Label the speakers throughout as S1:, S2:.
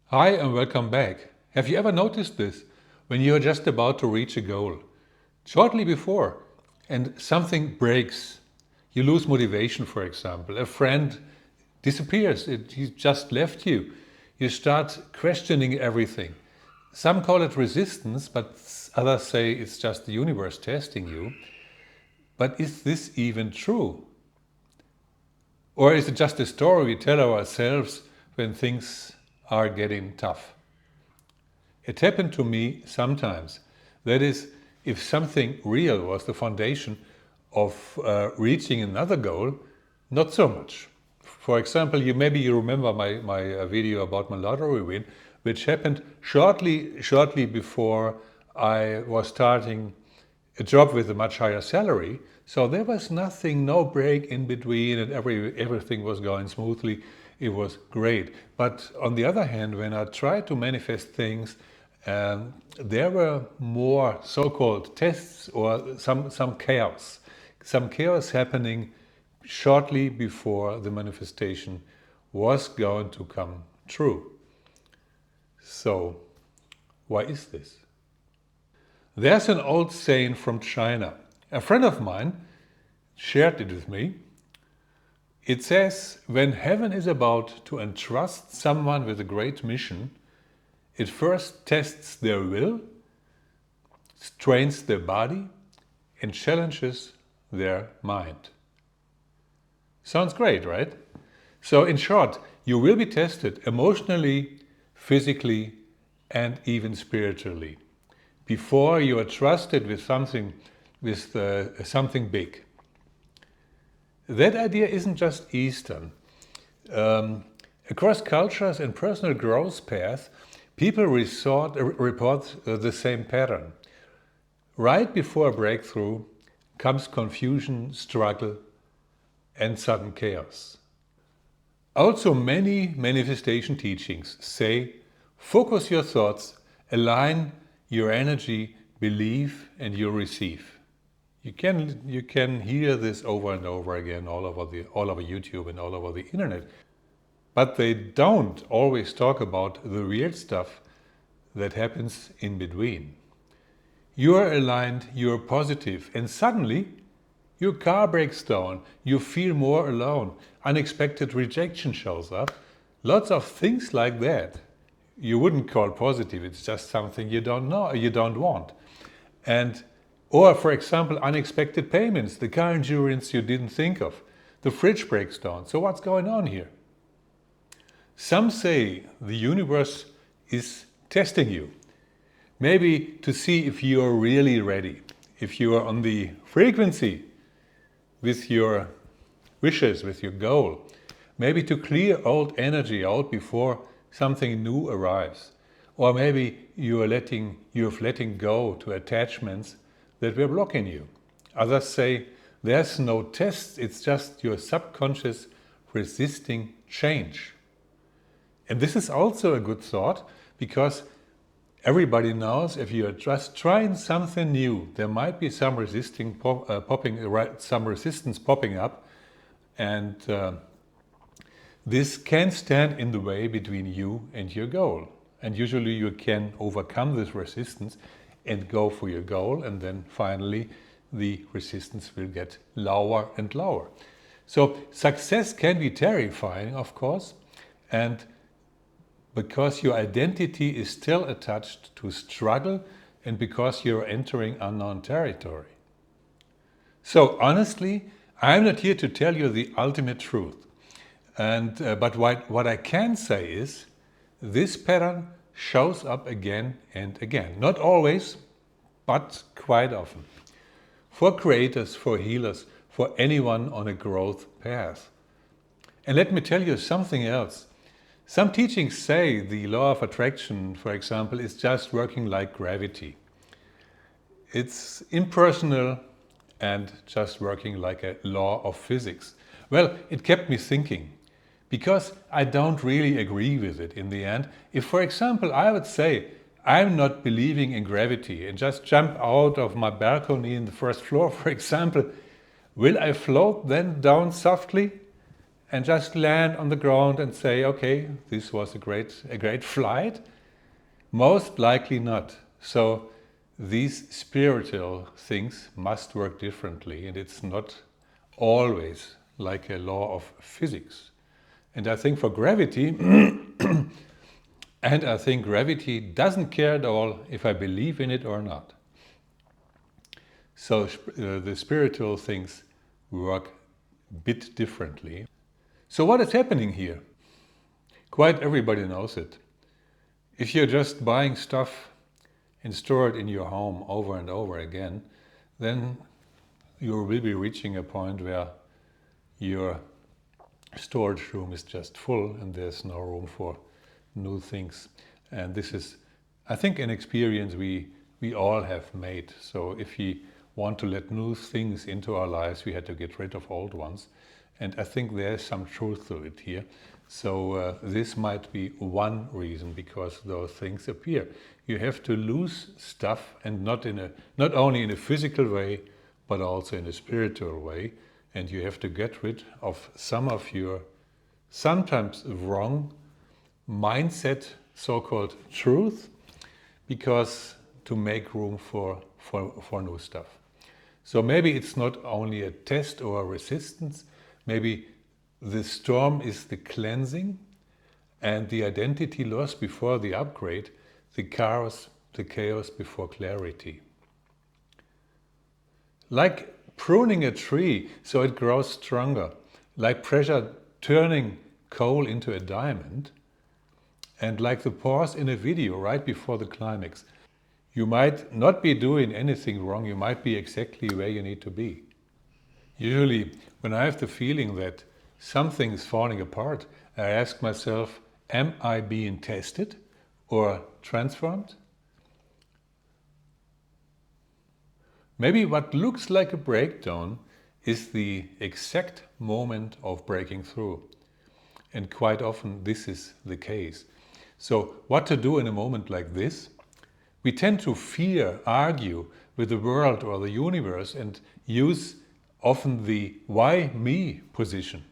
S1: Hi and welcome back. Have you ever noticed this? When you're just about to reach a goal, shortly before, and something breaks. You lose motivation, for example. A friend disappears, he just left you. You start questioning everything. Some call it resistance, but others say it's just the universe testing you. But is this even true? Or is it just a story we tell ourselves when things are getting tough? It happened to me sometimes. That is, if something real was the foundation of reaching another goal, not so much. For example, maybe you remember my video about my lottery win, which happened shortly before I was starting a job with a much higher salary. So there was nothing, no break in between, and everything was going smoothly. It was great. But on the other hand, when I tried to manifest things, there were more so-called tests or some chaos. Some chaos happening shortly before the manifestation was going to come true. So, why is this? There's an old saying from China. A friend of mine shared it with me. It says, when heaven is about to entrust someone with a great mission, it first tests their will, strains their body, and challenges their mind. Sounds great, right? So in short, you will be tested emotionally, physically, and even spiritually before you are trusted with something big. That idea isn't just Eastern. Across cultures and personal growth paths, people report the same pattern. Right before a breakthrough comes confusion, struggle, and sudden chaos. Also, many manifestation teachings say, focus your thoughts, align your energy, believe, and you receive. You can hear this over and over again all over YouTube and all over the internet. But they don't always talk about the real stuff that happens in between. You're aligned, you're positive, and suddenly your car breaks down, you feel more alone, unexpected rejection shows up, lots of things like that. You wouldn't call positive, it's just something you don't know, you don't want. Or for example, unexpected payments, the car insurance you didn't think of, the fridge breaks down. So what's going on here? Some say the universe is testing you. Maybe to see if you are really ready, if you are on the frequency with your wishes, with your goal. Maybe to clear old energy out before something new arrives. Or maybe you're letting go to attachments that were blocking you. Others say there's no test, it's just your subconscious resisting change. And this is also a good thought, because everybody knows if you're just trying something new, there might be some resistance popping up, and this can stand in the way between you and your goal. And usually you can overcome this resistance and go for your goal, and then finally the resistance will get lower and lower. So success can be terrifying, of course, and because your identity is still attached to struggle and because you're entering unknown territory. So honestly, I'm not here to tell you the ultimate truth. But what I can say is, this pattern shows up again and again. Not always, but quite often. For creators, for healers, for anyone on a growth path. And let me tell you something else. Some teachings say the law of attraction, for example, is just working like gravity. It's impersonal and just working like a law of physics. Well, it kept me thinking, because I don't really agree with it in the end. If, for example, I would say, I'm not believing in gravity and just jump out of my balcony in the first floor, for example, will I float then down softly? and just land on the ground and say, okay, this was a great flight? Most likely not. So these spiritual things must work differently, and it's not always like a law of physics. And I think for gravity, and I think gravity doesn't care at all if I believe in it or not. So the spiritual things work a bit differently. So what is happening here? Quite everybody knows it. If you're just buying stuff and store it in your home over and over again, then you will be reaching a point where your storage room is just full and there's no room for new things. And this is, I think, an experience we all have made. So if we want to let new things into our lives, we had to get rid of old ones. And I think there's some truth to it here. So this might be one reason because those things appear. You have to lose stuff, and not only in a physical way, but also in a spiritual way. And you have to get rid of some of your sometimes wrong mindset, so-called truth, because to make room for new stuff. So maybe it's not only a test or a resistance, maybe the storm is the cleansing and the identity loss before the upgrade, the chaos before clarity. Like pruning a tree so it grows stronger, like pressure turning coal into a diamond, and like the pause in a video right before the climax. You might not be doing anything wrong, you might be exactly where you need to be. Usually, when I have the feeling that something is falling apart, I ask myself, am I being tested or transformed? Maybe what looks like a breakdown is the exact moment of breaking through. And quite often this is the case. So what to do in a moment like this? We tend to fear, argue with the world or the universe and use often the why me position.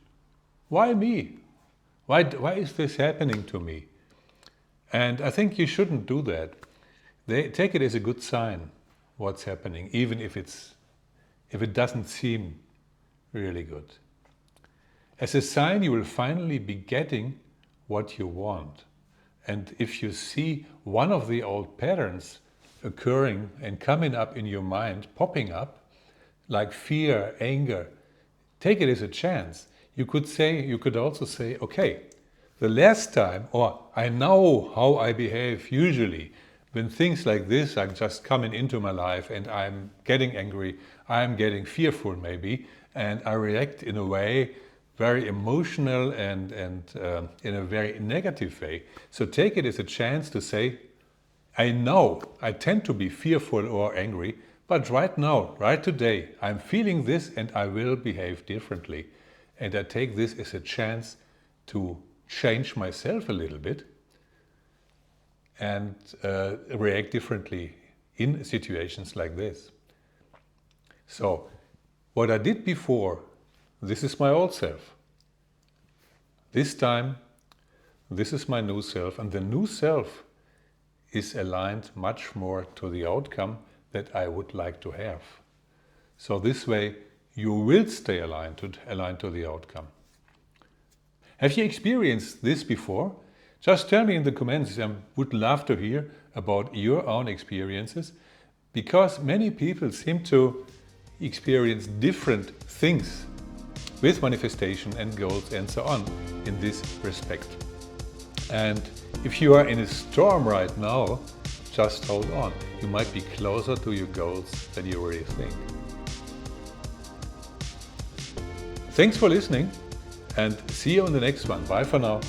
S1: Why me? Why is this happening to me? And I think you shouldn't do that. Take it as a good sign what's happening, even if it doesn't seem really good. As a sign you will finally be getting what you want. And if you see one of the old patterns occurring and coming up in your mind, popping up, like fear, anger, take it as a chance. You could also say, okay, the last time, or I know how I behave usually when things like this are just coming into my life and I'm getting angry, I'm getting fearful maybe, and I react in a way very emotional and in a very negative way. So take it as a chance to say, I know I tend to be fearful or angry, but right now, right today, I'm feeling this and I will behave differently. And I take this as a chance to change myself a little bit and react differently in situations like this. So what I did before, this is my old self. This time, this is my new self, and the new self is aligned much more to the outcome that I would like to have. So this way, you will stay aligned to the outcome. Have you experienced this before? Just tell me in the comments. I would love to hear about your own experiences, because many people seem to experience different things with manifestation and goals and so on in this respect. And if you are in a storm right now, just hold on. You might be closer to your goals than you really think. Thanks for listening and see you in the next one. Bye for now.